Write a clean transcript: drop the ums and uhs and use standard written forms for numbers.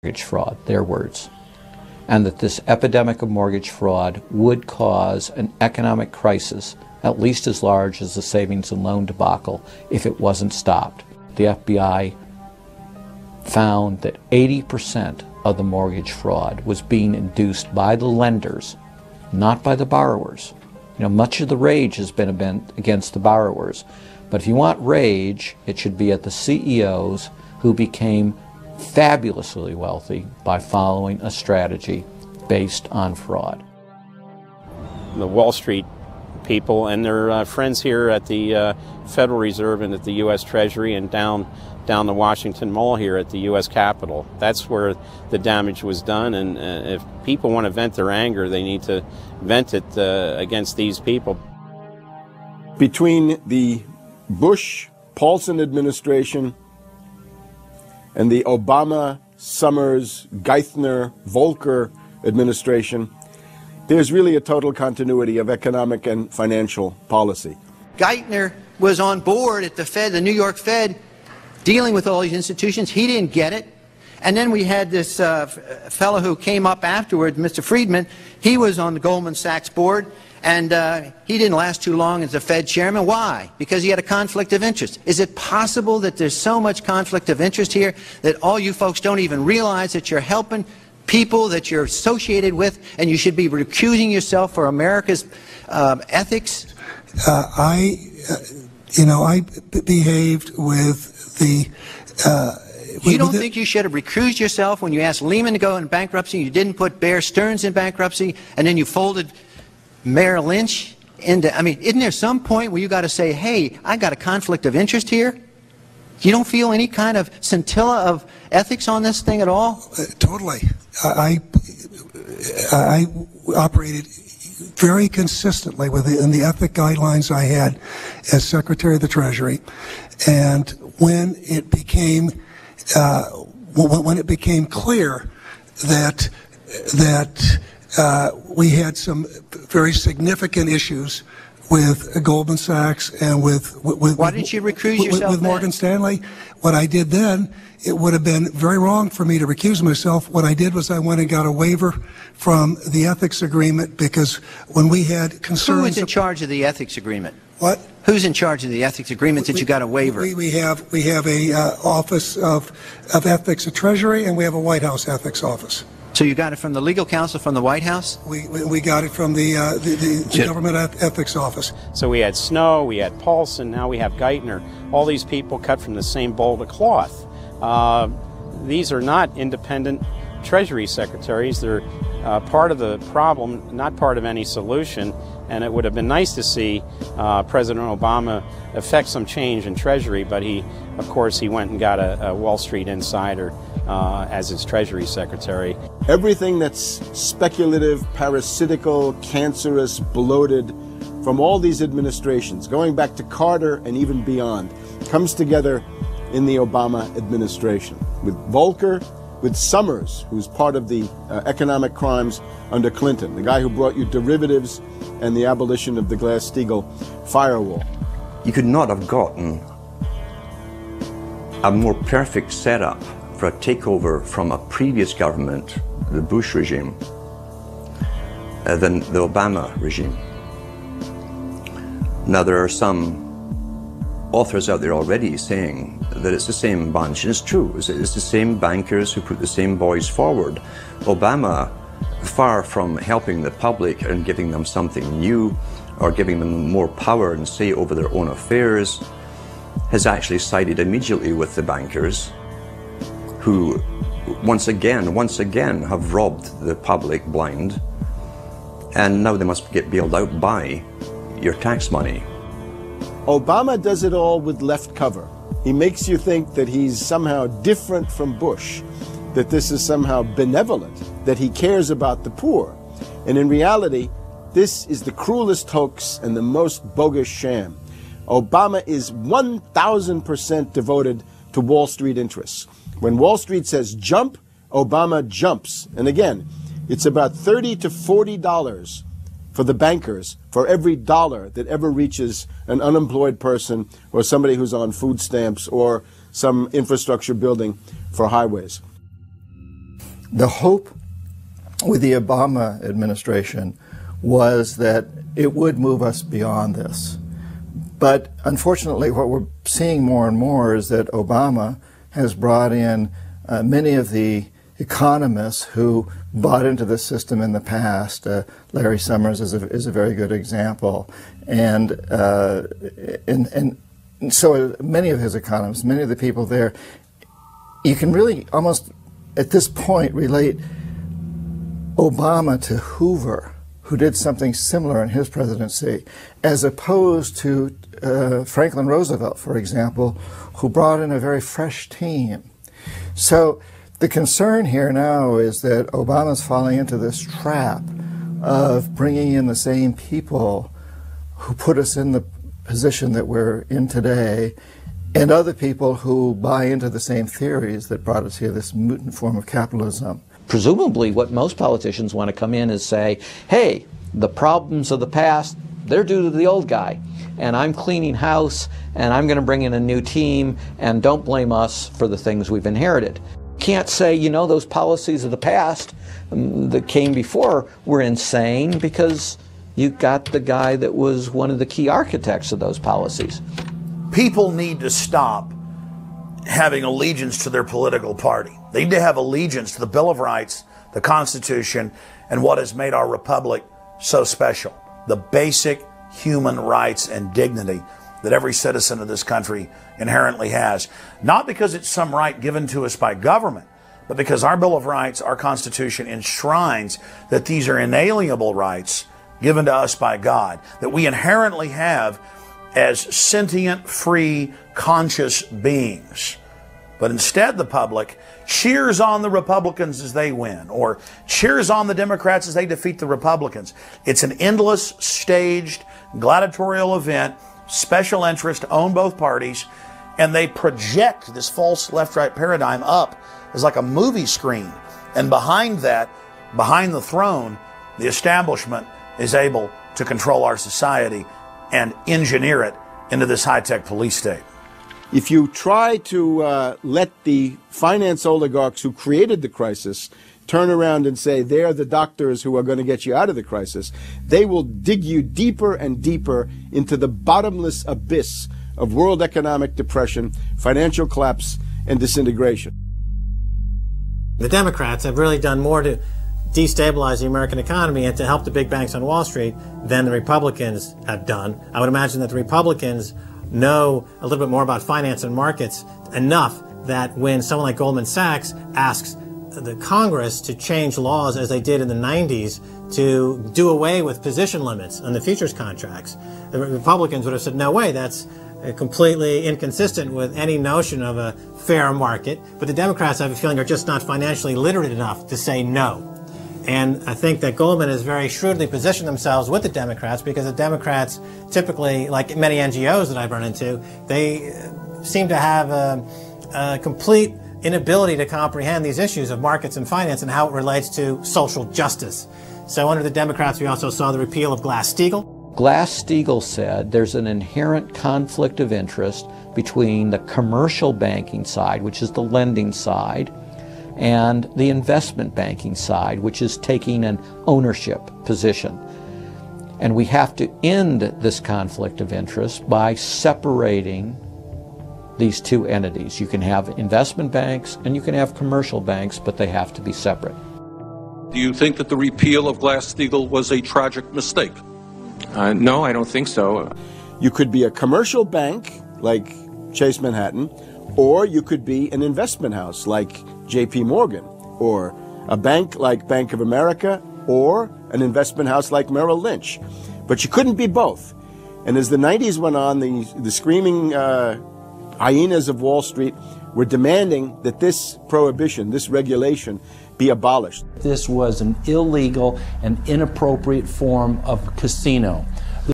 mortgage fraud, their words, and that this epidemic of mortgage fraud would cause an economic crisis at least as large as the savings and loan debacle if it wasn't stopped. The FBI found that 80% of the mortgage fraud was being induced by the lenders, not by the borrowers. You know, much of the rage has been against the borrowers, but if you want rage, it should be at the CEOs who became fabulously wealthy by following a strategy based on fraud. The Wall Street people and their friends here at the Federal Reserve and at the U.S. Treasury and down the Washington Mall here at the U.S. Capitol. That's where the damage was done, and if people want to vent their anger, they need to vent it against these people. Between the Bush-Paulson administration and the Obama, Summers, Geithner, Volcker administration, there's really a total continuity of economic and financial policy. Geithner was on board at the Fed, the New York Fed, dealing with all these institutions. He didn't get it. And then we had this fellow who came up afterwards, Mr. Friedman. He was on the Goldman Sachs board, and he didn't last too long as the Fed chairman. Why? Because he had a conflict of interest. Is it possible that there's so much conflict of interest here that all you folks don't even realize that you're helping people that you're associated with, and you should be recusing yourself for America's ethics? I behaved with the... You don't think you should have recused yourself when you asked Lehman to go in bankruptcy, you didn't put Bear Stearns in bankruptcy, and then you folded Merrill Lynch into... I mean, isn't there some point where you got to say, hey, I got a conflict of interest here? You don't feel any kind of scintilla of ethics on this thing at all? Totally. I operated very consistently within the ethic guidelines I had as Secretary of the Treasury, and when it became clear that we had some very significant issues with Goldman Sachs and with why didn't you recuse yourself with Morgan Stanley, what I did then, it would have been very wrong for me to recuse myself. What I did was I went and got a waiver from the ethics agreement, because when we had concerns... Who is in charge of the ethics agreement? What? Who's in charge of the ethics agreement that you got a waiver? We have a Office of Ethics at Treasury, and we have a White House ethics office. So you got it from the legal counsel from the White House? We got it from the government ethics office. So we had Snow, we had Paulson, now we have Geithner. All these people cut from the same bowl of cloth. These are not independent Treasury secretaries. They're part of the problem, not part of any solution. And it would have been nice to see President Obama effect some change in Treasury, but of course, he went and got a Wall Street insider as his Treasury Secretary. Everything that's speculative, parasitical, cancerous, bloated from all these administrations, going back to Carter and even beyond, comes together in the Obama administration. With Volcker, with Summers, who's part of the economic crimes under Clinton, the guy who brought you derivatives and the abolition of the Glass-Steagall firewall. You could not have gotten a more perfect setup for a takeover from a previous government, the Bush regime, than the Obama regime. Now, there are some authors out there already saying that it's the same bunch, and it's true. It's the same bankers who put the same boys forward. Obama, far from helping the public and giving them something new or giving them more power and say over their own affairs, has actually sided immediately with the bankers who once again have robbed the public blind, and now they must get bailed out by your tax money. Obama does it all with left cover. He makes you think that he's somehow different from Bush, that this is somehow benevolent, that he cares about the poor. And in reality, this is the cruelest hoax and the most bogus sham. Obama is 1,000% devoted to Wall Street interests. When Wall Street says jump, Obama jumps. And again, it's about $30 to $40 for the bankers for every dollar that ever reaches an unemployed person or somebody who's on food stamps or some infrastructure building for highways. The hope with the Obama administration was that it would move us beyond this. But unfortunately, what we're seeing more and more is that Obama has brought in many of the economists who bought into the system in the past. Larry Summers is a very good example. And so many of his economists, many of the people there, you can really almost at this point relate Obama to Hoover, who did something similar in his presidency, as opposed to Franklin Roosevelt, for example, who brought in a very fresh team. So the concern here now is that Obama's falling into this trap of bringing in the same people who put us in the position that we're in today, and other people who buy into the same theories that brought us here, this mutant form of capitalism. Presumably what most politicians want to come in is say, hey, the problems of the past, they're due to the old guy, and I'm cleaning house, and I'm going to bring in a new team, and don't blame us for the things we've inherited. Can't say, you know, those policies of the past that came before were insane, because you got the guy that was one of the key architects of those policies. People need to stop having allegiance to their political party. They need to have allegiance to the Bill of Rights, the Constitution, and what has made our republic so special. The basic human rights and dignity that every citizen of this country inherently has. Not because it's some right given to us by government, but because our Bill of Rights, our Constitution, enshrines that these are inalienable rights given to us by God, that we inherently have as sentient, free, conscious beings. But instead the public cheers on the Republicans as they win, or cheers on the Democrats as they defeat the Republicans. It's an endless, staged, gladiatorial event, special interest own both parties, and they project this false left-right paradigm up as like a movie screen. And behind that, behind the throne, the establishment is able to control our society and engineer it into this high-tech police state. If you try to let the finance oligarchs who created the crisis turn around and say they're the doctors who are going to get you out of the crisis, they will dig you deeper and deeper into the bottomless abyss of world economic depression, financial collapse, and disintegration. The Democrats have really done more to destabilize the American economy and to help the big banks on Wall Street than the Republicans have done. I would imagine that the Republicans know a little bit more about finance and markets enough that when someone like Goldman Sachs asks the Congress to change laws as they did in the 90s to do away with position limits on the futures contracts, the Republicans would have said, no way, that's completely inconsistent with any notion of a fair market. But the Democrats, I have a feeling, are just not financially literate enough to say no. And I think that Goldman has very shrewdly positioned themselves with the Democrats, because the Democrats typically, like many NGOs that I've run into, they seem to have a complete inability to comprehend these issues of markets and finance and how it relates to social justice. So under the Democrats, we also saw the repeal of Glass-Steagall. Glass-Steagall said there's an inherent conflict of interest between the commercial banking side, which is the lending side, and the investment banking side, which is taking an ownership position. And we have to end this conflict of interest by separating these two entities. You can have investment banks and you can have commercial banks, but they have to be separate. Do you think that the repeal of Glass-Steagall was a tragic mistake? No, I don't think so. You could be a commercial bank like Chase Manhattan, or you could be an investment house like J.P. Morgan, or a bank like Bank of America, or an investment house like Merrill Lynch. But you couldn't be both. And as the 90s went on, the screaming hyenas of Wall Street were demanding that this prohibition, this regulation, be abolished. This was an illegal and inappropriate form of casino.